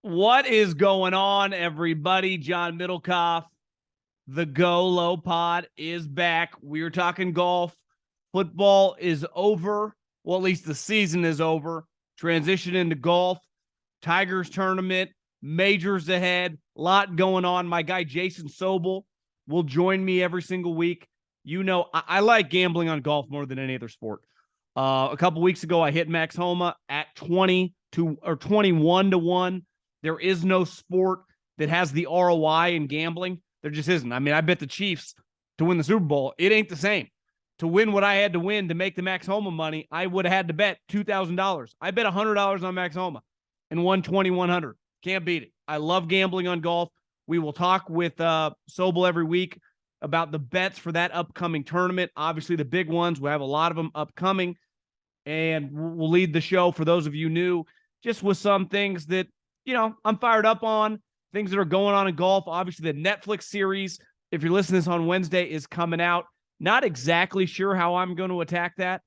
What is going on, everybody? John Middlekauff, the GoLow Pod is back. We're talking golf. Football is over. Well, at least the season is over. Transition into golf. Tigers tournament. Majors ahead. A lot going on. My guy, Jason Sobel, will join me every single week. You know, I like gambling on golf more than any other sport. A couple weeks ago, I hit Max Homa at 21 to 1. There is no sport that has the ROI in gambling. There just isn't. I mean, I bet the Chiefs to win the Super Bowl. It ain't the same. To win what I had to win to make the Max Homa money, I would have had to bet $2,000. I bet $100 on Max Homa and won $2,100. Can't beat it. I love gambling on golf. We will talk with Sobel every week about the bets for that upcoming tournament. Obviously, the big ones. We have a lot of them upcoming. And we'll lead the show, for those of you new, just with some things that, you know, I'm fired up on, things that are going on in golf. Obviously, the Netflix series, if you're listening to this on Wednesday, is coming out. Not exactly sure how I'm going to attack that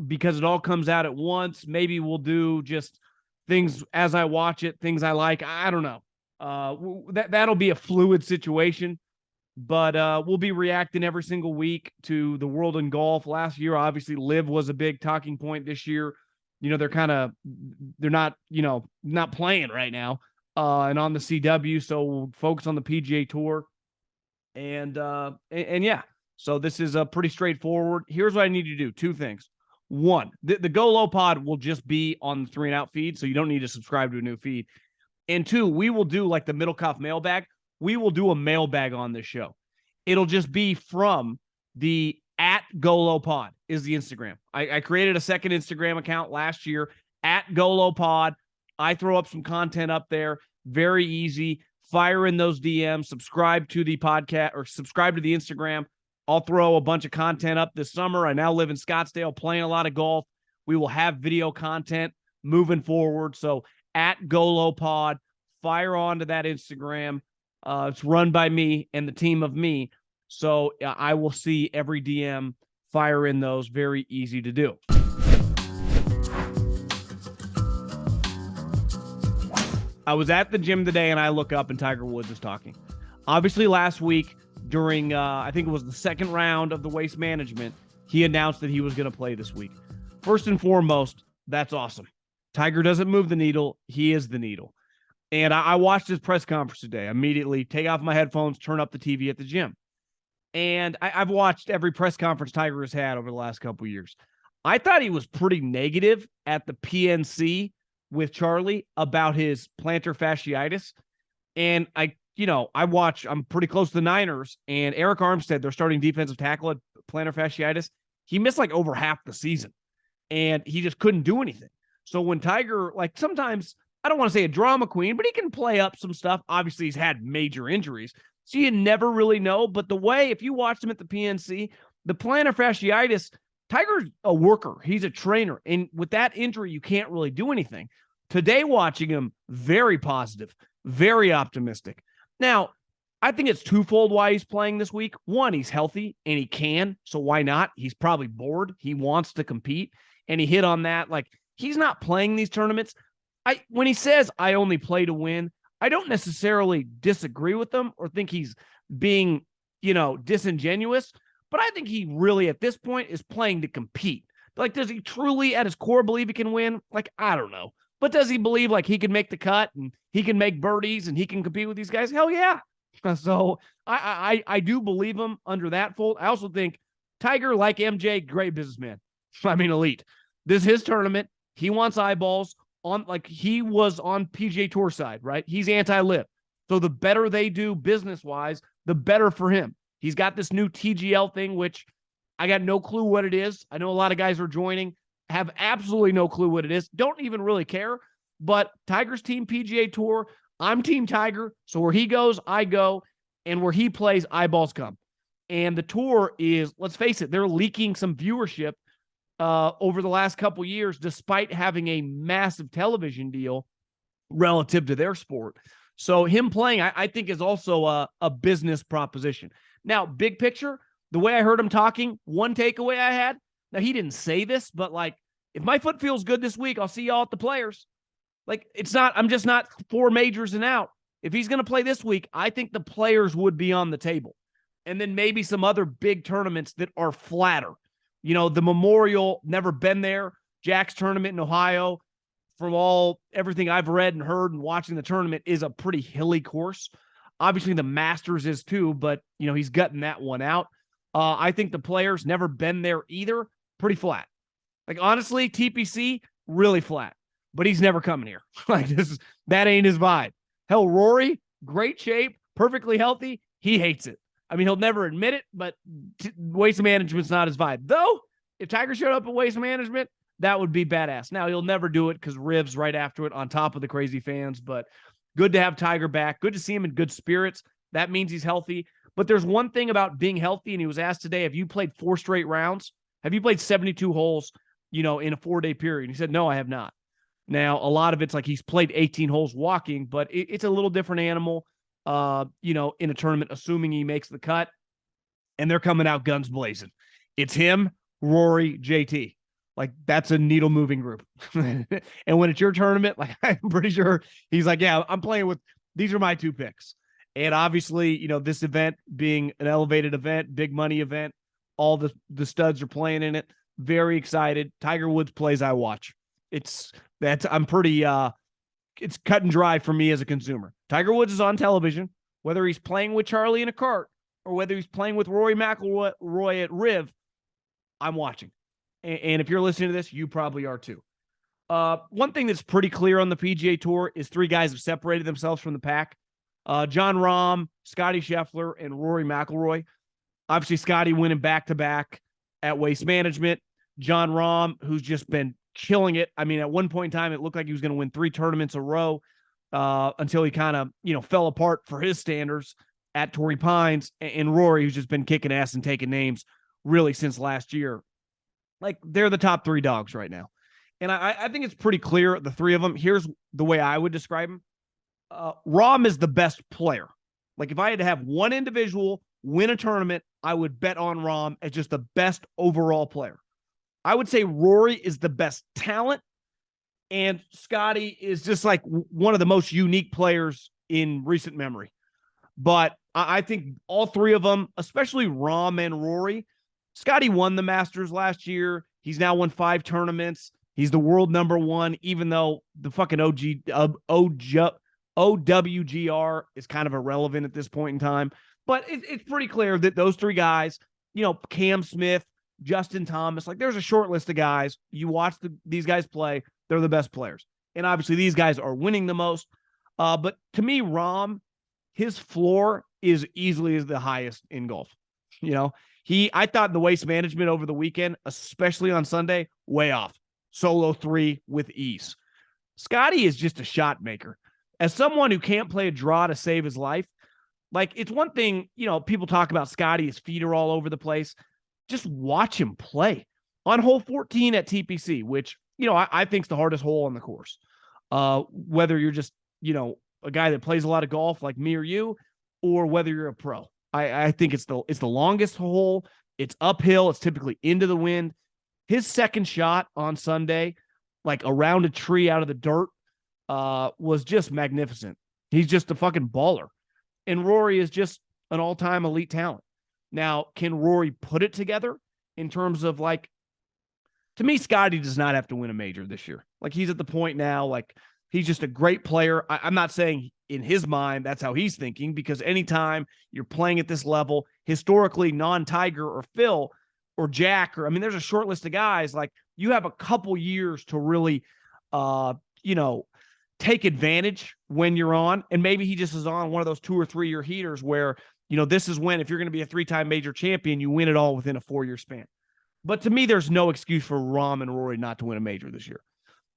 because it all comes out at once. Maybe we'll do just things as I watch it, things I like. I don't know. That'll be a fluid situation, but we'll be reacting every single week to the world in golf. Last year, obviously, LIV was a big talking point. This year, you know, they're not, you know, not playing right now and on the CW. So we'll focus on the PGA Tour. And yeah, so this is pretty straightforward. Here's what I need you to do. Two things. One, the GoLow Pod will just be on the 3 and Out feed, so you don't need to subscribe to a new feed. And two, we will do like the Middlekauff mailbag. We will do a mailbag on this show. It'll just be from the @GoLow Pod is the Instagram. I created a second Instagram account last year, @GoLow Pod. I throw up some content up there. Very easy. Fire in those DMs. Subscribe to the podcast or subscribe to the Instagram. I'll throw a bunch of content up this summer. I now live in Scottsdale, playing a lot of golf. We will have video content moving forward. So @GoLow Pod, fire onto that Instagram. It's run by me and the team of me. So I will see every DM, fire in those. Very easy to do. I was at the gym today and I look up and Tiger Woods is talking. Obviously, last week during, I think it was the second round of the Waste Management, he announced that he was going to play this week. First and foremost, that's awesome. Tiger doesn't move the needle. He is the needle. And I watched his press conference today. Immediately take off my headphones, turn up the TV at the gym. And I've watched every press conference Tiger has had over the last couple of years. I thought he was pretty negative at the PNC with Charlie about his plantar fasciitis. And I'm pretty close to the Niners, and Eric Armstead, their starting defensive tackle, had plantar fasciitis. He missed like over half the season, and he just couldn't do anything. So when Tiger, like sometimes, I don't want to say a drama queen, but he can play up some stuff. Obviously, he's had major injuries, so you never really know. But the way, if you watched him at the PNC, the plantar fasciitis, Tiger's a worker. He's a trainer. And with that injury, you can't really do anything. Today, watching him, very positive, very optimistic. Now, I think it's twofold why he's playing this week. One, he's healthy and he can, so why not? He's probably bored. He wants to compete, and he hit on that. Like, he's not playing these tournaments. When he says, I only play to win, I don't necessarily disagree with him or think he's being, disingenuous, but I think he really, at this point, is playing to compete. Like, does he truly, at his core, believe he can win? Like, I don't know. But does he believe, like, he can make the cut and he can make birdies and he can compete with these guys? Hell yeah. So I do believe him under that fold. I also think Tiger, like MJ, great businessman. I mean, elite. This is his tournament. He wants eyeballs. He was on PGA Tour side, right? He's anti-LIV. So the better they do business-wise, the better for him. He's got this new TGL thing, which I got no clue what it is. I know a lot of guys are joining, have absolutely no clue what it is, don't even really care. But Tiger's team PGA Tour, I'm Team Tiger. So where he goes, I go. And where he plays, eyeballs come. And the tour is, let's face it, they're leaking some viewership over the last couple years, despite having a massive television deal relative to their sport. So him playing, I think, is also a business proposition. Now, big picture, the way I heard him talking, one takeaway I had, now he didn't say this, but like, if my foot feels good this week, I'll see y'all at the Players. Like, I'm just not 4 majors and out. If he's going to play this week, I think the players would be on the table. And then maybe some other big tournaments that are flatter. The Memorial, never been there. Jack's tournament in Ohio, from everything I've read and heard and watching the tournament, is a pretty hilly course. Obviously, the Masters is too, but, he's gutting that one out. I think the players, never been there either, pretty flat. Like, honestly, TPC, really flat. But he's never coming here. That ain't his vibe. Hell, Rory, great shape, perfectly healthy. He hates it. I mean, he'll never admit it, but Waste Management's not his vibe. Though, if Tiger showed up at Waste Management, that would be badass. Now, he'll never do it because Riv's right after it on top of the crazy fans, but good to have Tiger back. Good to see him in good spirits. That means he's healthy. But there's one thing about being healthy, and he was asked today, have you played 4 straight rounds? Have you played 72 holes, in a 4-day period? He said, no, I have not. Now, a lot of it's like he's played 18 holes walking, but it's a little different animal, in a tournament, assuming he makes the cut. And they're coming out guns blazing. It's him, Rory, JT. Like, that's a needle-moving group. And when it's your tournament, like, I'm pretty sure he's like, yeah, I'm playing with – these are my 2 picks. And obviously, this event being an elevated event, big money event, all the studs are playing in it. Very excited. Tiger Woods plays, I watch. I'm pretty it's cut and dry for me as a consumer. Tiger Woods is on television, whether he's playing with Charlie in a cart or whether he's playing with Rory McIlroy at Riv, I'm watching. And if you're listening to this, you probably are too. One thing that's pretty clear on the PGA Tour is 3 guys have separated themselves from the pack. Jon Rahm, Scotty Scheffler, and Rory McIlroy. Obviously, Scotty winning back-to-back at Waste Management. Jon Rahm, who's just been killing it. I mean, at one point in time, it looked like he was going to win 3 tournaments a row until he kind of, fell apart for his standards at Torrey Pines. And Rory, who's just been kicking ass and taking names really since last year. Like, they're the top 3 dogs right now. And I think it's pretty clear, the 3 of them. Here's the way I would describe them. Rahm is the best player. Like, if I had to have one individual win a tournament, I would bet on Rahm as just the best overall player. I would say Rory is the best talent, and Scotty is just like one of the most unique players in recent memory. But I think all 3 of them, especially Rahm and Rory, Scotty won the Masters last year. He's now won 5 tournaments. He's the world number 1, even though the fucking OWGR is kind of irrelevant at this point in time. But it's pretty clear that those 3 guys, Cam Smith, Justin Thomas, like, there's a short list of guys. You watch these guys play, they're the best players. And obviously these guys are winning the most. But to me, Rahm, his floor is easily the highest in golf. I thought the Waste Management over the weekend, especially on Sunday, way off. Solo 3 with ease. Scotty is just a shot maker. As someone who can't play a draw to save his life, like, it's one thing, people talk about Scotty, his feet are all over the place. Just watch him play on hole 14 at TPC, which, I think is the hardest hole on the course. Whether you're just, a guy that plays a lot of golf like me or you, or whether you're a pro. I think it's the longest hole. It's uphill. It's typically into the wind. His second shot on Sunday, like around a tree out of the dirt, was just magnificent. He's just a fucking baller. And Rory is just an all-time elite talent. Now, can Rory put it together in terms of, like, to me, Scotty does not have to win a major this year. Like, he's at the point now, like, he's just a great player. I'm not saying in his mind that's how he's thinking, because anytime you're playing at this level, historically non-Tiger or Phil or Jack, there's a short list of guys, like, you have a couple years to really, take advantage when you're on. And maybe he just is on one of those 2 or 3 year heaters where, this is when, if you're going to be a 3-time major champion, you win it all within a 4-year span. But to me, there's no excuse for Rahm and Rory not to win a major this year.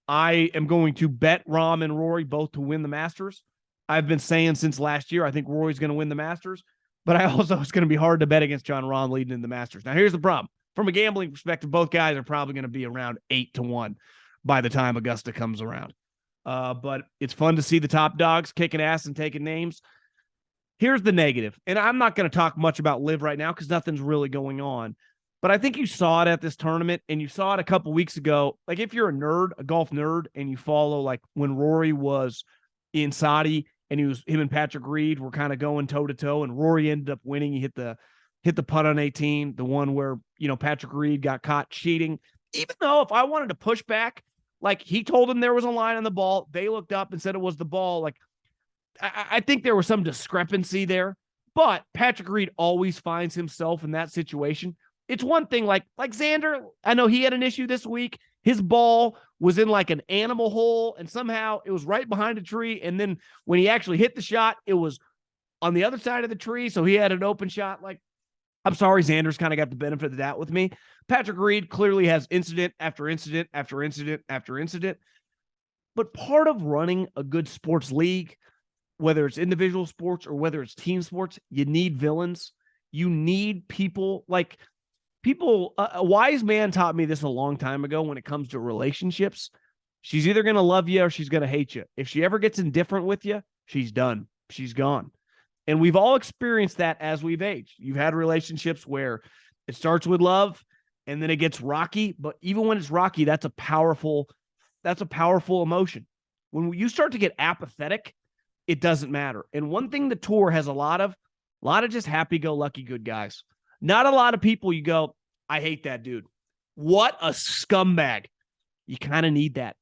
I am going to bet Rahm and Rory both to win the Masters. I've been saying since last year, I think Rory's going to win the Masters, but I also, it's going to be hard to bet against Jon Rahm leading in the Masters. Now, here's the problem. From a gambling perspective, both guys are probably going to be around 8-1 by the time Augusta comes around. But it's fun to see the top dogs kicking ass and taking names. Here's the negative, and I'm not going to talk much about LIV right now because nothing's really going on. But I think you saw it at this tournament, and you saw it a couple weeks ago. Like, if you're a nerd, a golf nerd, and you follow, like, when Rory was in Saudi and him and Patrick Reed were kind of going toe to toe, and Rory ended up winning. He hit the putt on 18, the one where, Patrick Reed got caught cheating. Even though if I wanted to push back, like, he told them there was a line on the ball, they looked up and said it was the ball. Like, I think there was some discrepancy there, but Patrick Reed always finds himself in that situation. It's one thing, like Xander, I know he had an issue this week. His ball was in like an animal hole, and somehow it was right behind a tree. And then when he actually hit the shot, it was on the other side of the tree, so he had an open shot. Like, I'm sorry, Xander's kind of got the benefit of that with me. Patrick Reed clearly has incident after incident after incident after incident. But part of running a good sports league, whether it's individual sports or whether it's team sports, you need villains. You need people like a wise man taught me this a long time ago when it comes to relationships. She's either going to love you or she's going to hate you. If she ever gets indifferent with you, she's done. She's gone. And we've all experienced that as we've aged. You've had relationships where it starts with love and then it gets rocky. But even when it's rocky, that's a powerful emotion. When you start to get apathetic, it doesn't matter. And one thing the tour has a lot of just happy-go-lucky good guys. Not a lot of people you go, I hate that dude. What a scumbag. You kind of need that.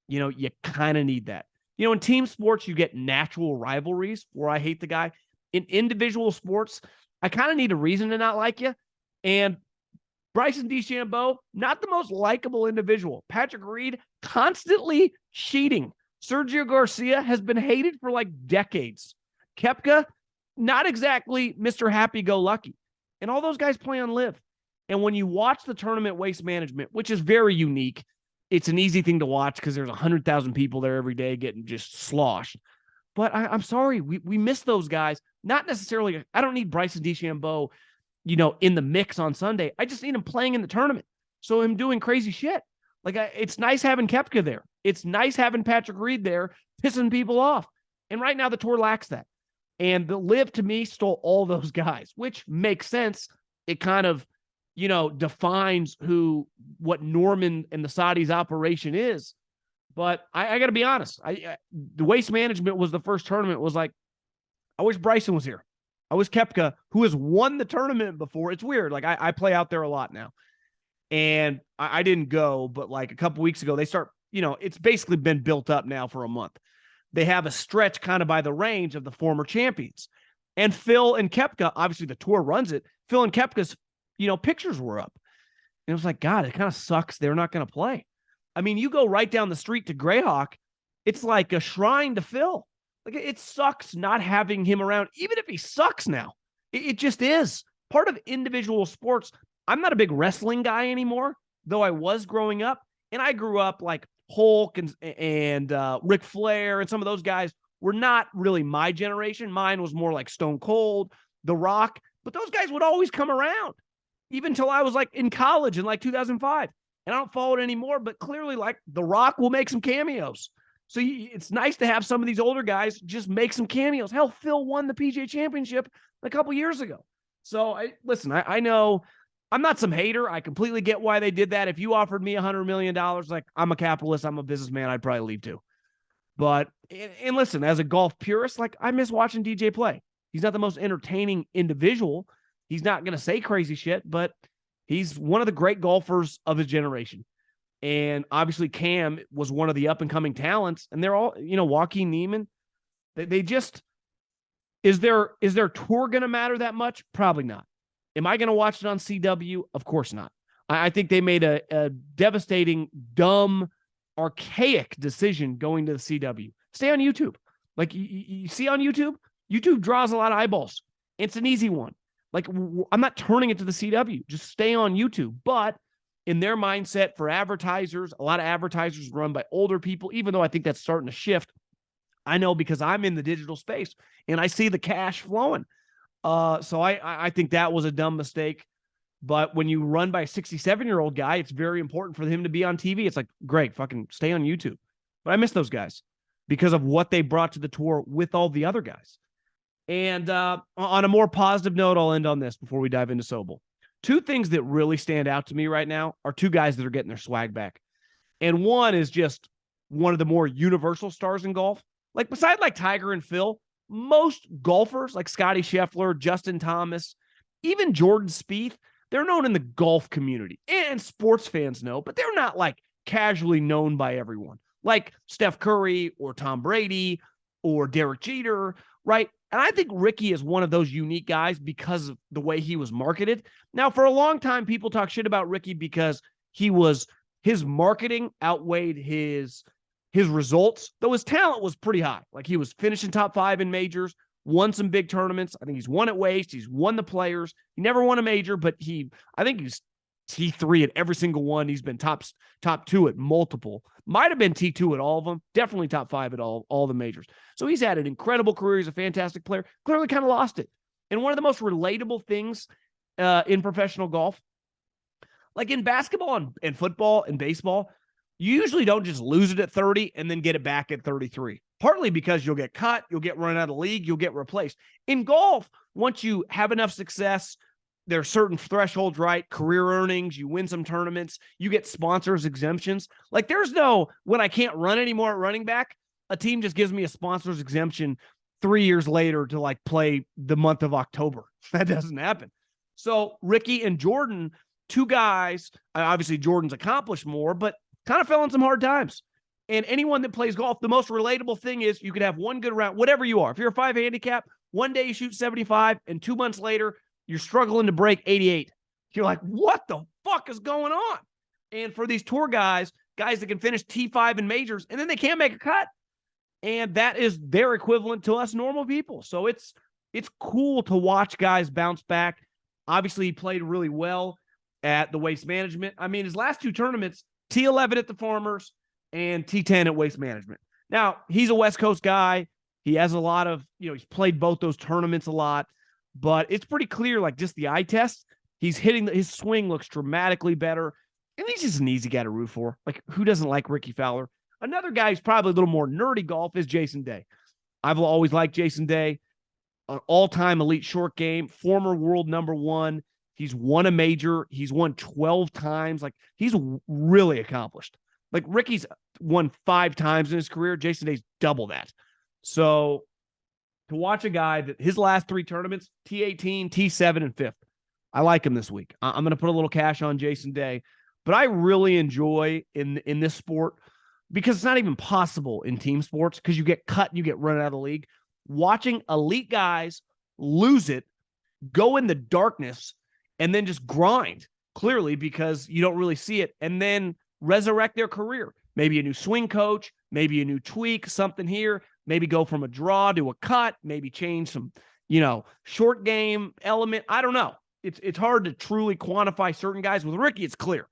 You kind of need that. In team sports, you get natural rivalries where I hate the guy. In individual sports, I kind of need a reason to not like you. And Bryson DeChambeau, not the most likable individual. Patrick Reed, constantly cheating. Sergio Garcia has been hated for like decades. Koepka, not exactly Mr. Happy-Go-Lucky. And all those guys play on LIV. And when you watch the tournament waste management, which is very unique, it's an easy thing to watch because there's 100,000 people there every day getting just sloshed. But I'm sorry, we miss those guys. Not necessarily, I don't need Bryson DeChambeau, in the mix on Sunday. I just need him playing in the tournament. So him doing crazy shit. Like, it's nice having Koepka there. It's nice having Patrick Reed there, pissing people off. And right now the tour lacks that. And the LIV, to me, stole all those guys, which makes sense. It kind of, defines what Norman and the Saudis' operation is. But I got to be honest. The waste management was the first tournament. Was like, I wish Bryson was here. I wish Koepka, who has won the tournament before. It's weird. Like, I play out there a lot now. And I didn't go, but like a couple weeks ago, they start, it's basically been built up now for a month. They have a stretch kind of by the range of the former champions. And Phil and Koepka, obviously the tour runs it. Phil and Koepka's, pictures were up. And it was like, God, it kind of sucks they're not going to play. I mean, you go right down the street to Greyhawk, it's like a shrine to Phil. Like, it sucks not having him around, even if he sucks now. It just is. Part of individual sports. I'm not a big wrestling guy anymore, though I was growing up. And I grew up like Hulk and Ric Flair and some of those guys were not really my generation. Mine was more like Stone Cold, The Rock. But those guys would always come around, even until I was like in college in like 2005. And I don't follow it anymore, but clearly like The Rock will make some cameos. So it's nice to have some of these older guys just make some cameos. Hell, Phil won the PGA Championship a couple years ago. So I know I'm not some hater. I completely get why they did that. If you offered me $100 million, like, I'm a capitalist, I'm a businessman, I'd probably leave too. But, and listen, as a golf purist, like, I miss watching DJ play. He's not the most entertaining individual. He's not going to say crazy shit, but he's one of the great golfers of his generation. And obviously Cam was one of the up-and-coming talents. And they're all, Joaquin Neiman. They just, is their tour going to matter that much? Probably not. Am I going to watch it on CW? Of course not. I think they made a devastating, dumb, archaic decision going to the CW. Stay on YouTube. Like, you see on YouTube? YouTube draws a lot of eyeballs. It's an easy one. Like, I'm not turning it to the CW. Just stay on YouTube. But in their mindset for advertisers, a lot of advertisers run by older people, even though I think that's starting to shift. I know because I'm in the digital space and I see the cash flowing. So I think that was a dumb mistake. But when you run by a 67-year-old guy, it's very important for him to be on TV. It's like, Greg, fucking stay on YouTube. But I miss those guys because of what they brought to the tour with all the other guys. And on a more positive note, I'll end on this before we dive into Sobel. two things that really stand out to me right now are two guys that are getting their swag back. And one is just one of the more universal stars in golf. Like beside like Tiger and Phil, most golfers like Scotty Scheffler, Justin Thomas, even Jordan Spieth, they're known in the golf community and sports fans know, but they're not like casually known by everyone like Steph Curry or Tom Brady or Derek Jeter, right? And I think Ricky is one of those unique guys because of the way he was marketed. Now, for a long time, people talk shit about Ricky because his marketing outweighed his results, though his talent was pretty high. Like he was finishing top 5 in majors, won some big tournaments. I think he's won at Waste. He's won the Players. He never won a major, but I think he's T3 at every single one. He's been top 2 at multiple. Might have been T2 at all of them. Definitely top 5 at all the majors. So he's had an incredible career. He's a fantastic player. Clearly kind of lost it. And one of the most relatable things in professional golf, like in basketball and football and baseball, you usually don't just lose it at 30 and then get it back at 33. Partly because you'll get cut, you'll get run out of the league, you'll get replaced. In golf, once you have enough success, there are certain thresholds, right? Career earnings, you win some tournaments, you get sponsors exemptions. Like there's no, when I can't run anymore at running back, a team just gives me a sponsor's exemption 3 years later to like play the month of October. That doesn't happen. So Ricky and Jordan, two guys, obviously Jordan's accomplished more, but kind of fell in some hard times. And anyone that plays golf, the most relatable thing is you could have one good round, whatever you are. If you're a 5 handicap, one day you shoot 75, and 2 months later, you're struggling to break 88. You're like, what the fuck is going on? And for these tour guys that can finish T5 in majors, and then they can't make a cut. And that is their equivalent to us normal people. So it's cool to watch guys bounce back. Obviously, he played really well at the Waste Management. I mean, his last 2 tournaments, T11 at the Farmers and T10 at Waste Management. Now, he's a West Coast guy. He has a lot of, he's played both those tournaments a lot, but it's pretty clear, like just the eye test, he's hitting, his swing looks dramatically better. And he's just an easy guy to root for. Like, who doesn't like Ricky Fowler? Another guy who's probably a little more nerdy golf is Jason Day. I've always liked Jason Day, an all-time elite short game, former world #1. He's won a major. He's won 12 times. Like, he's really accomplished. Like, Ricky's won 5 times in his career. Jason Day's double that. So, to watch a guy that his last 3 tournaments, T18, T7, and 5th, I like him this week. I'm going to put a little cash on Jason Day. But I really enjoy in this sport, because it's not even possible in team sports because you get cut and you get run out of the league. Watching elite guys lose it, go in the darkness, and then just grind, clearly, because you don't really see it, and then resurrect their career. Maybe a new swing coach, maybe a new tweak, something here, maybe go from a draw to a cut, maybe change some, short game element. I don't know. It's hard to truly quantify certain guys. With Ricky, it's clear.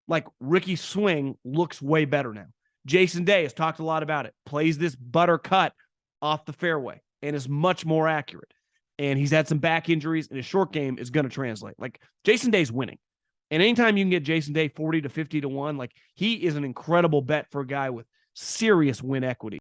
Like, Ricky's swing looks way better now. Jason Day has talked a lot about it. Plays this butter cut off the fairway and is much more accurate. And he's had some back injuries, and his short game is going to translate. Like, Jason Day's winning. And anytime you can get Jason Day 40 to 50 to 1, like, he is an incredible bet for a guy with serious win equity.